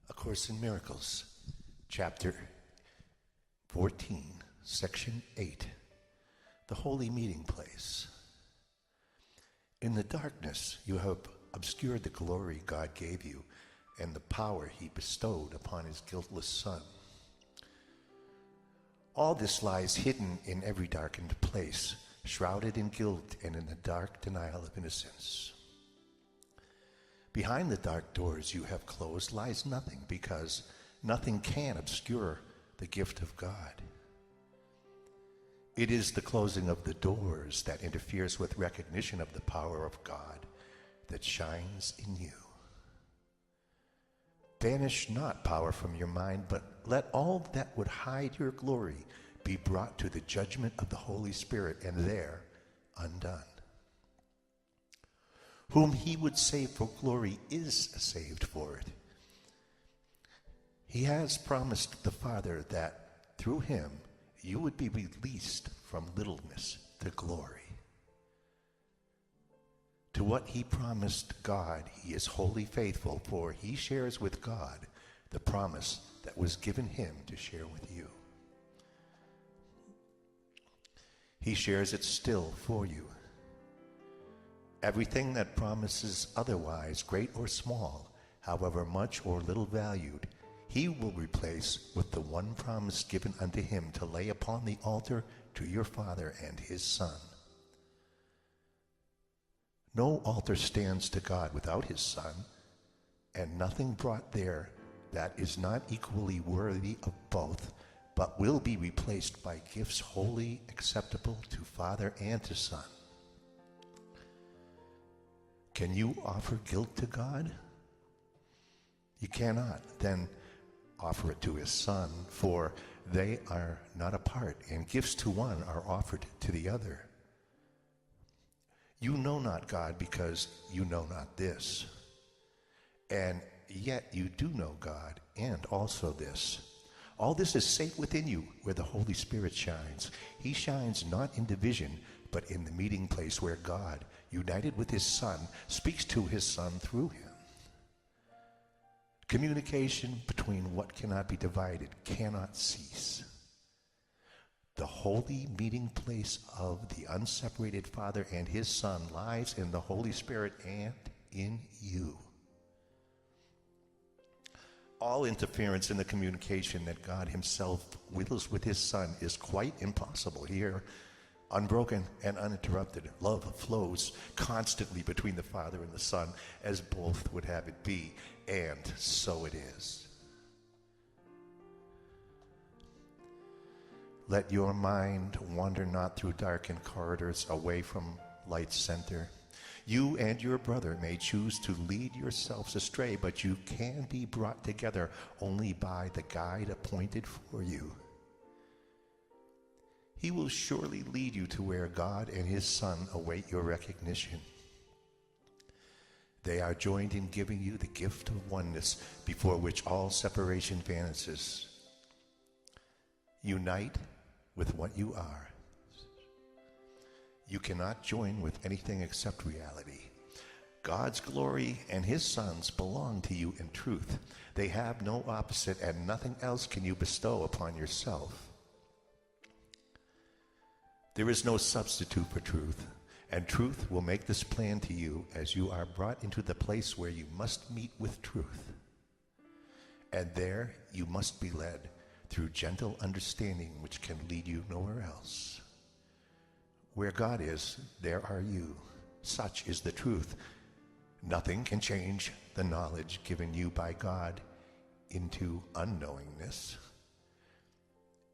A Course in Miracles, Chapter 14, Section 8, The Holy Meeting Place. In the darkness you have obscured the glory God gave you and the power he bestowed upon his guiltless Son. All this lies hidden in every darkened place, shrouded in guilt and in the dark denial of innocence. Behind the dark doors you have closed lies nothing, because nothing can obscure the gift of God. It is the closing of the doors that interferes with recognition of the power of God that shines in you. Banish not power from your mind, but let all that would hide your glory be brought to the judgment of the Holy Spirit, and there undone. Whom he would save for glory is saved for it. He has promised the Father that through him you would be released from littleness to glory. To what he promised God, he is wholly faithful, for he shares with God the promise that was given him to share with you. He shares it still for you. Everything that promises otherwise, great or small, however much or little valued, he will replace with the one promise given unto him to lay upon the altar to your Father and his Son. No altar stands to God without his Son, and nothing brought there that is not equally worthy of both, but will be replaced by gifts wholly acceptable to Father and to Son. Can you offer guilt to God? You cannot. Then offer it to his Son, for they are not apart, and gifts to one are offered to the other. You know not God because you know not this. And yet you do know God, and also this. All this is safe within you, where the Holy Spirit shines. He shines not in division, but in the meeting place where God, united with his Son, speaks to his Son through him. Communication between what cannot be divided cannot cease. The holy meeting place of the unseparated Father and his Son lies in the Holy Spirit and in you. All interference in the communication that God himself wills with his Son is quite impossible here. Unbroken and uninterrupted love flows constantly between the Father and the Son, as both would have it be, and so it is. Let your mind wander not through darkened corridors away from light's center. You and your brother may choose to lead yourselves astray, but you can be brought together only by the guide appointed for you. He will surely lead you to where God and his Son await your recognition. They are joined in giving you the gift of oneness, before which all separation vanishes. Unite with what you are. You cannot join with anything except reality. God's glory and his Son's belong to you in truth. They have no opposite, and nothing else can you bestow upon yourself. There is no substitute for truth, and truth will make this plain to you as you are brought into the place where you must meet with truth. And there you must be led through gentle understanding, which can lead you nowhere else. Where God is, there are you. Such is the truth. Nothing can change the knowledge given you by God into unknowingness.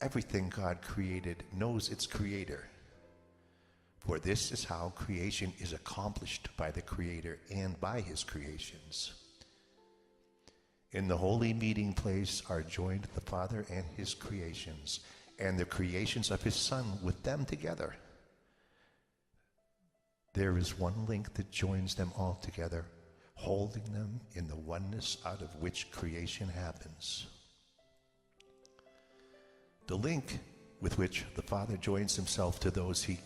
Everything God created knows its creator. For this is how creation is accomplished by the Creator and by his creations. In the holy meeting place are joined the Father and his creations, and the creations of his Son with them together. There is one link that joins them all together, holding them in the oneness out of which creation happens. The link with which the Father joins himself to those he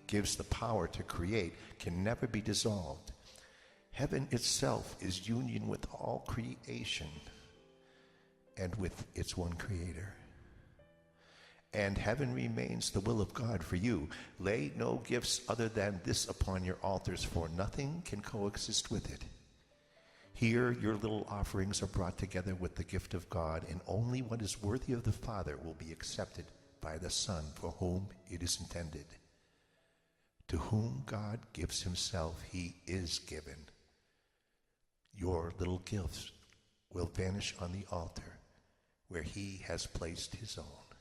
gives the power to create can never be dissolved. Heaven itself is union with all creation. and with its one creator. And heaven remains the will of God for you. Lay no gifts other than this upon your altars, for nothing can coexist with it. Here your little offerings are brought together with the gift of God, and only what is worthy of the Father will be accepted by the Son for whom it is intended. To whom God gives himself, he is given. Your little gifts will vanish on the altar where he has placed his own.